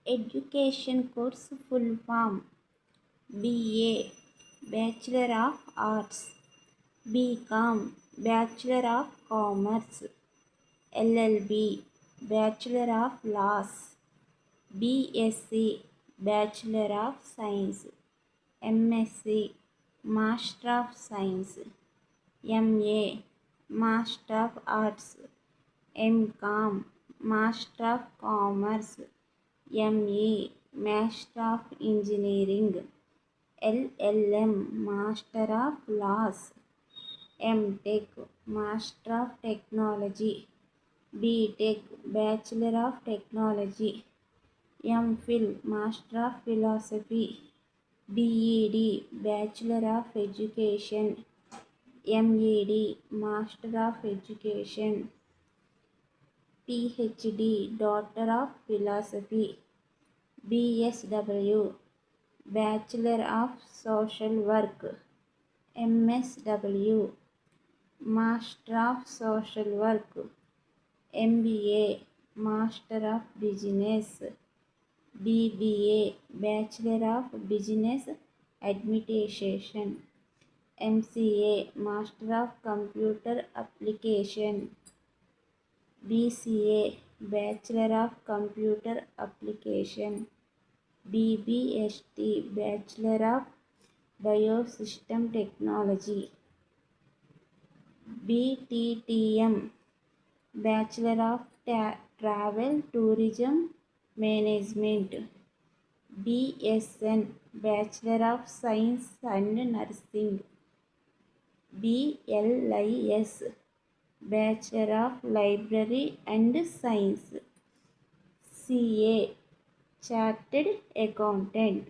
Education course full form: BA Bachelor of Arts, BCom Bachelor of Commerce, LLB Bachelor of Laws, BSc Bachelor of Science, MSc Master of Science, MA Master of Arts, MCom Master of Commerce, ME Master of Engineering, LLM Master of Laws, MTech Master of Technology, BTech Bachelor of Technology, MPhil Master of Philosophy, BEd Bachelor of Education, MEd Master of Education, PhD Doctor of Philosophy, BSW Bachelor of Social Work, MSW Master of Social Work, MBA Master of Business, BBA Bachelor of Business Administration, MCA Master of Computer Application, BCA Bachelor of Computer Application, BBST Bachelor of Biosystem Technology, BTTM Bachelor of Travel Tourism Management, BSN Bachelor of Science and Nursing, BLIS Bachelor of Library and Science, CA Chartered Accountant.